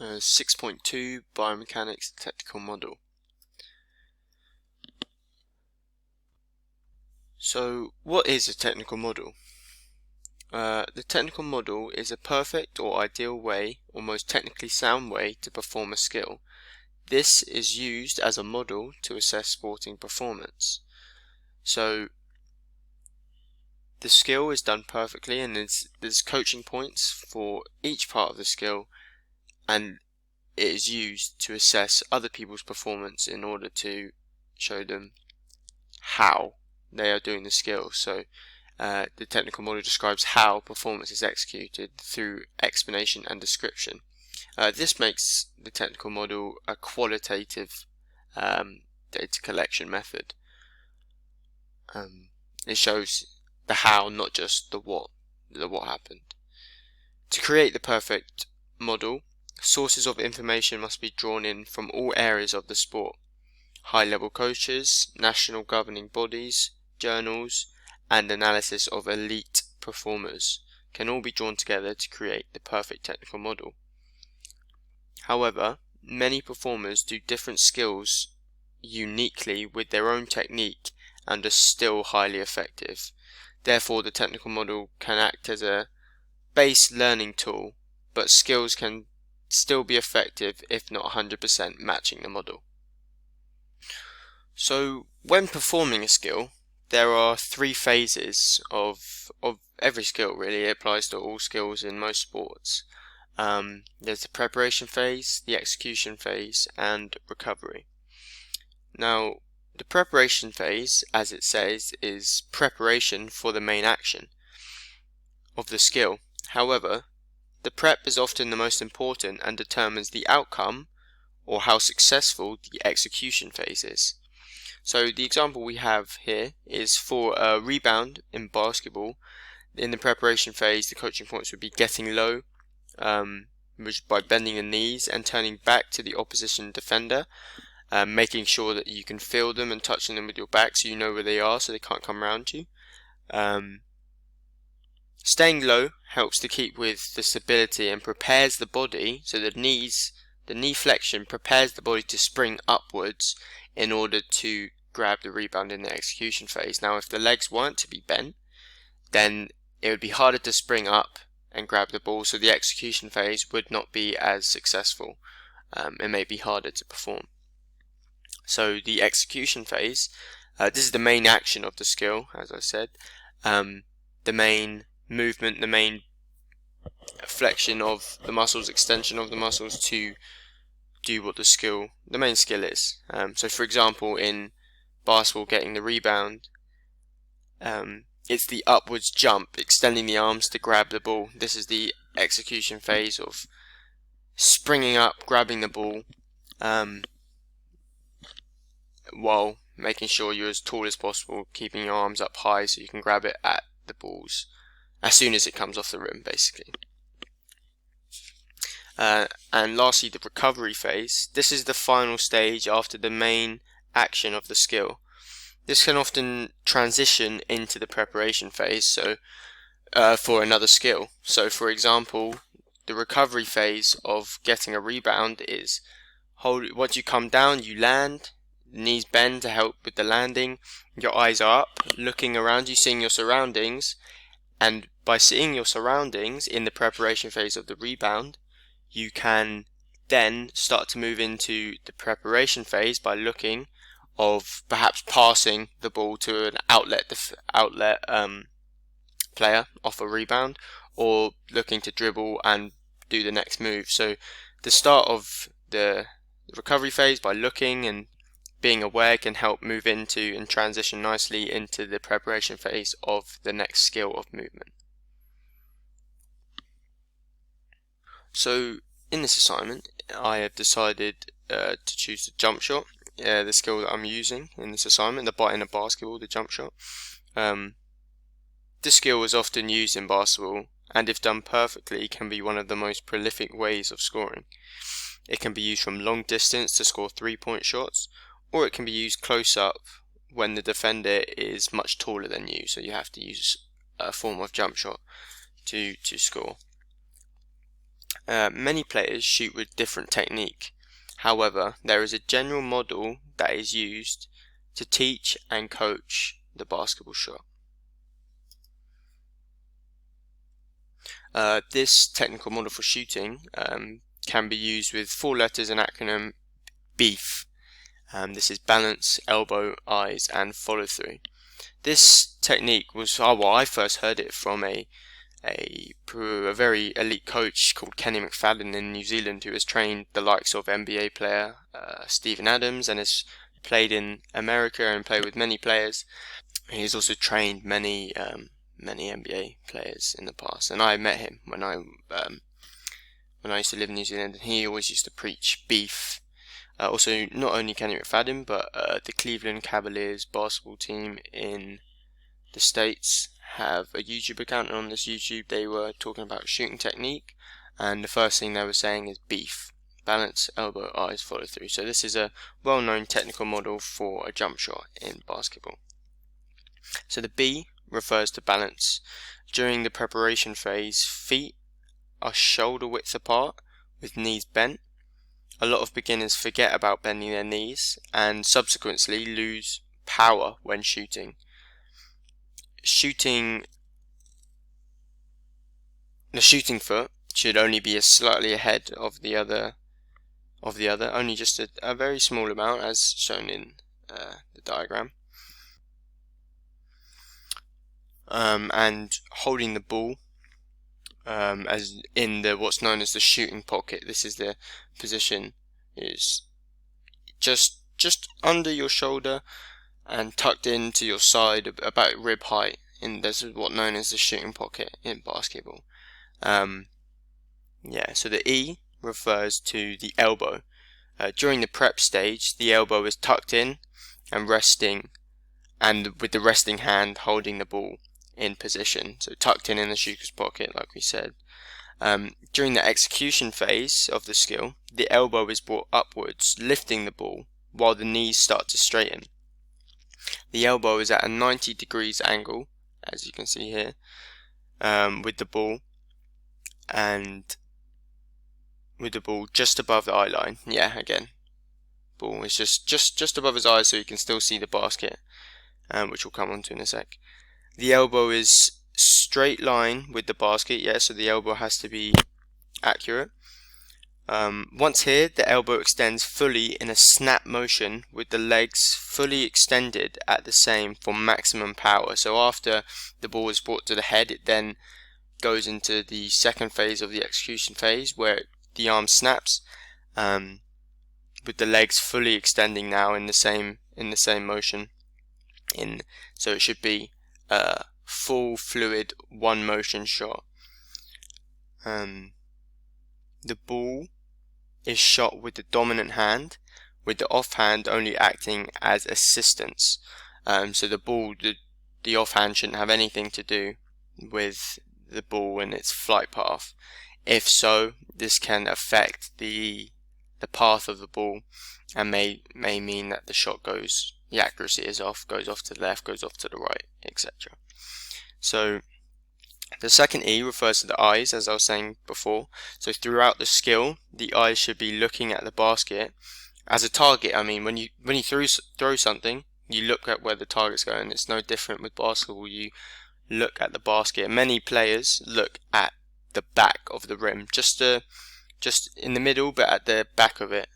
6.2 Biomechanics Technical Model. So, what is a technical model? The technical model is a perfect or ideal way, or most technically sound way, to perform a skill. This is used as a model to assess sporting performance. So, the skill is done perfectly, and there's coaching points for each part of the skill, and it is used to assess other people's performance in order to show them how they are doing the skill. So the technical model describes how performance is executed through explanation and description. This makes the technical model a qualitative data collection method. It shows the how, not just the what happened. To create the perfect model, sources of information must be drawn in from all areas of the sport. High-level coaches, national governing bodies, journals, and analysis of elite performers can all be drawn together to create the perfect technical model. However, many performers do different skills uniquely with their own technique and are still highly effective. Therefore, the technical model can act as a base learning tool, but skills can still be effective if not 100% matching the model. So, when performing a skill, there are three phases of every skill. Really, it applies to all skills in most sports. There's the preparation phase, the execution phase, and recovery. Now, the preparation phase, as it says, is preparation for the main action of the skill. However, the prep is often the most important and determines the outcome or how successful the execution phase is. So the example we have here is for a rebound in basketball. In the preparation phase, the coaching points would be getting low, which by bending the knees and turning back to the opposition defender, making sure that you can feel them and touching them with your back so you know where they are so they can't come around you. Staying low helps to keep with the stability and prepares the body, so the knee flexion prepares the body to spring upwards in order to grab the rebound in the execution phase. Now, if the legs weren't to be bent, then it would be harder to spring up and grab the ball, so the execution phase would not be as successful. It may be harder to perform. So the execution phase, this is the main action of the skill, as I said. The main movement, the main flexion of the muscles, extension of the muscles to do what the main skill is. So for example, in basketball, getting the rebound, it's the upwards jump, extending the arms to grab the ball. This is the execution phase of springing up, grabbing the ball, while making sure you're as tall as possible, keeping your arms up high so you can grab it at the balls as soon as it comes off the rim, basically. And lastly, the recovery phase. This is the final stage after the main action of the skill. This can often transition into the preparation phase, so for another skill. So for example, the recovery phase of getting a rebound is once you come down, you land, knees bend to help with the landing, your eyes are up, looking around you, seeing your surroundings, and by seeing your surroundings in the preparation phase of the rebound, you can then start to move into the preparation phase by looking of perhaps passing the ball to an outlet player off a rebound, or looking to dribble and do the next move. So the start of the recovery phase by looking and being aware can help move into and transition nicely into the preparation phase of the next skill of movement. So in this assignment, I have decided to choose the jump shot, the skill that I'm using in this assignment, in a basketball, the jump shot. This skill is often used in basketball, and if done perfectly, can be one of the most prolific ways of scoring. It can be used from long distance to score 3-point shots, or it can be used close up when the defender is much taller than you, so you have to use a form of jump shot to score. Many players shoot with different technique. However, there is a general model that is used to teach and coach the basketball shot. This technical model for shooting can be used with 4 letters and acronym BEEF. This is balance, elbow, eyes, and follow through. This technique was, I first heard it from a very elite coach called Kenny McFadden in New Zealand, who has trained the likes of NBA player Steven Adams, and has played in America and played with many players. He's also trained many NBA players in the past, and I met him when I used to live in New Zealand, and he always used to preach beef. Also, not only Kenny McFadden, but the Cleveland Cavaliers basketball team in the States have a YouTube account, and on this YouTube they were talking about shooting technique, and the first thing they were saying is beef, balance, elbow, eyes, follow through. So this is a well-known technical model for a jump shot in basketball. So the B refers to balance. During the preparation phase, feet are shoulder width apart with knees bent. A lot of beginners forget about bending their knees and subsequently lose power when shooting. The shooting foot should only be slightly ahead of the other, only just a very small amount, as shown in the diagram. And holding the ball as in the what's known as the shooting pocket. This is the position, is just under your shoulder and tucked into your side about rib height. And this is what's known as the shooting pocket in basketball. So the E refers to the elbow. During the prep stage, the elbow is tucked in and resting, and with the resting hand holding the ball in position, so tucked in the shooter's pocket, like we said. During the execution phase of the skill, the elbow is brought upwards, lifting the ball, while the knees start to straighten. The elbow is at a 90 degrees angle, as you can see here, with the ball just above the eye line. Yeah, again, ball is just above his eyes, so you can still see the basket, which we'll come on to in a sec. The elbow is straight line with the basket, so the elbow has to be accurate. Once here, the elbow extends fully in a snap motion with the legs fully extended at the same for maximum power. So after the ball is brought to the head, it then goes into the second phase of the execution phase, where the arm snaps, with the legs fully extending now in the same motion. So it should be full fluid one motion shot. The ball is shot with the dominant hand, with the off hand only acting as assistance. So the off hand shouldn't have anything to do with the ball and its flight path. If so, this can affect the path of the ball and may mean that the accuracy is off, goes off to the left, goes off to the right, etc. So the second E refers to the eyes, as I was saying before. So throughout the skill, the eyes should be looking at the basket as a target. I mean, when you throw something, you look at where the target's going. It's no different with basketball. You look at the basket. Many players look at the back of the rim, just in the middle, but at the back of it.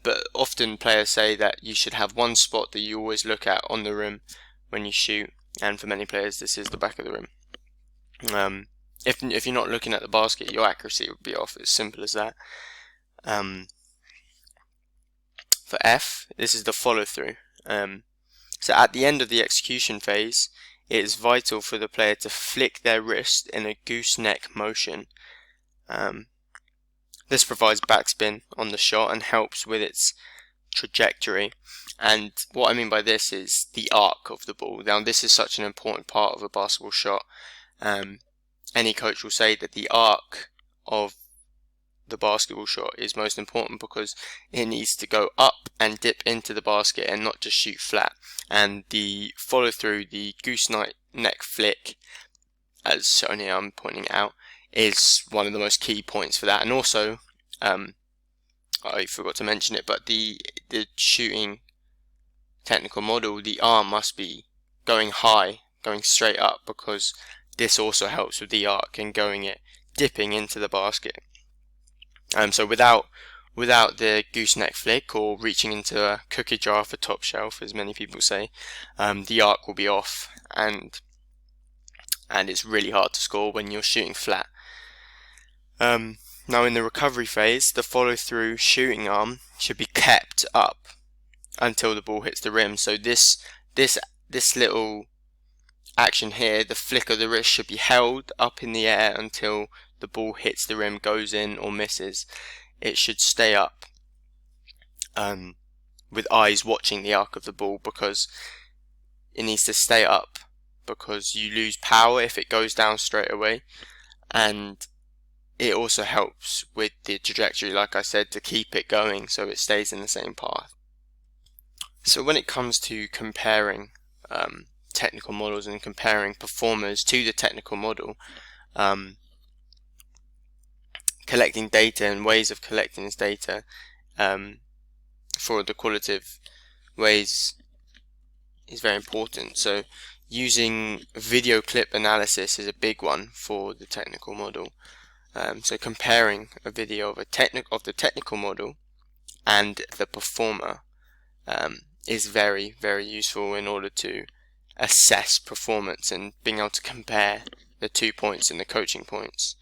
But often players say that you should have one spot that you always look at on the rim when you shoot, and for many players this is the back of the rim. If you're not looking at the basket, your accuracy would be off. As simple as that. For F, this is the follow through. So at the end of the execution phase, it is vital for the player to flick their wrist in a gooseneck motion. This provides backspin on the shot and helps with its trajectory. And what I mean by this is the arc of the ball. Now, this is such an important part of a basketball shot. Any coach will say that the arc of the basketball shot is most important because it needs to go up and dip into the basket and not just shoot flat. And the follow through, the gooseneck flick, as shown here, I'm pointing out, is one of the most key points for that. And also, I forgot to mention it, but the shooting technical model, the arm must be going high, going straight up, because this also helps with the arc and dipping into the basket. So without the gooseneck flick, or reaching into a cookie jar for top shelf, as many people say, the arc will be off, and it's really hard to score when you're shooting flat. Now in the recovery phase, the follow through shooting arm should be kept up until the ball hits the rim. So this little action here, the flick of the wrist, should be held up in the air until the ball hits the rim, goes in or misses. It should stay up with eyes watching the arc of the ball, because it needs to stay up, because you lose power if it goes down straight away, and it also helps with the trajectory, like I said, to keep it going so it stays in the same path. So when it comes to comparing technical models and comparing performers to the technical model, collecting data and ways of collecting this data for the qualitative ways is very important. So using video clip analysis is a big one for the technical model. So comparing a video of the technical model and the performer is very, very useful in order to assess performance and being able to compare the 2 points and the coaching points.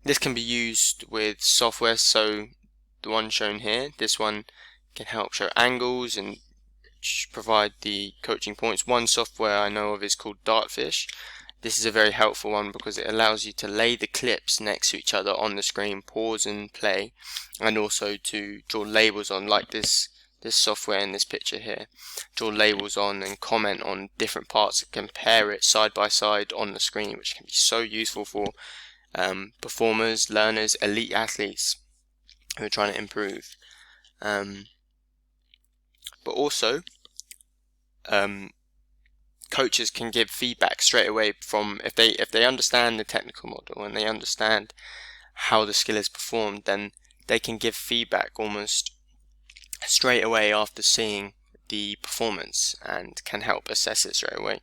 This can be used with software, so the one shown here, this one can help show angles and provide the coaching points. One software I know of is called Dartfish. This is a very helpful one because it allows you to lay the clips next to each other on the screen, pause and play, and also to draw labels on, like this software in this picture here. Draw labels on and comment on different parts and compare it side by side on the screen, which can be so useful for performers, learners, elite athletes who are trying to improve. But also, coaches can give feedback straight away from if they understand the technical model and they understand how the skill is performed, then they can give feedback almost straight away after seeing the performance and can help assess it straight away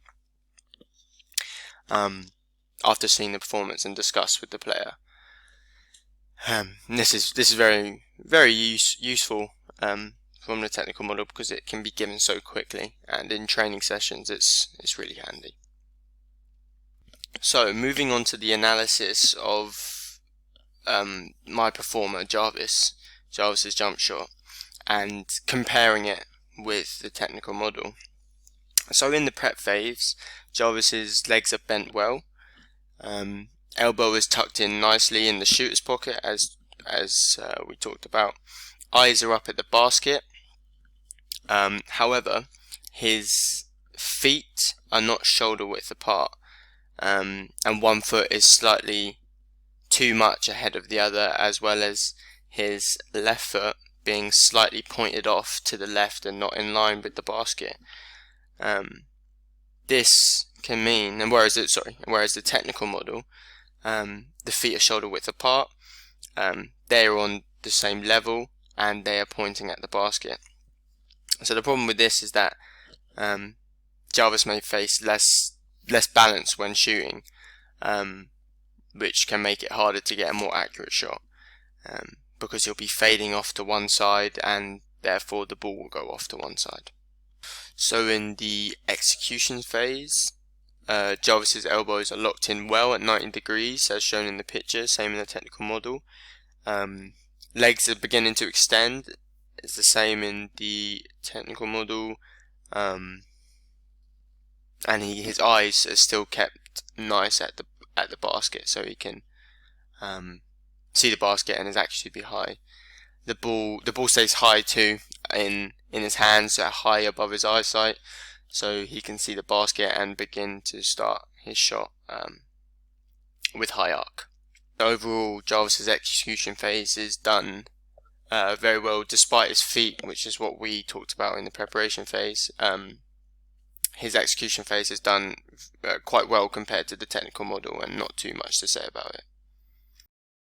after seeing the performance and discuss with the player. This is very, very useful from the technical model because it can be given so quickly, and in training sessions it's really handy. So moving on to the analysis of my performer Jarvis's jump shot and comparing it with the technical model. So in the prep phase, Jarvis's legs are bent well, elbow is tucked in nicely in the shooter's pocket as we talked about. Eyes are up at the basket. However, his feet are not shoulder width apart, and one foot is slightly too much ahead of the other, as well as his left foot being slightly pointed off to the left and not in line with the basket. This can mean, and whereas the technical model, the feet are shoulder width apart, they are on the same level, and they are pointing at the basket. So the problem with this is that Jarvis may face less balance when shooting, which can make it harder to get a more accurate shot, because he'll be fading off to one side, and therefore the ball will go off to one side. So in the execution phase, Jarvis's elbows are locked in well at 90 degrees, as shown in the picture, same in the technical model. Legs are beginning to extend, it's the same in the technical model, and his eyes are still kept nice at the basket, so he can see the basket and is actually be high. The ball stays high too in his hands, high above his eyesight, so he can see the basket and begin to start his shot with high arc. Overall, Jarvis's execution phase is done very well despite his feet, which is what we talked about in the preparation phase, his execution phase is done quite well compared to the technical model, and not too much to say about it.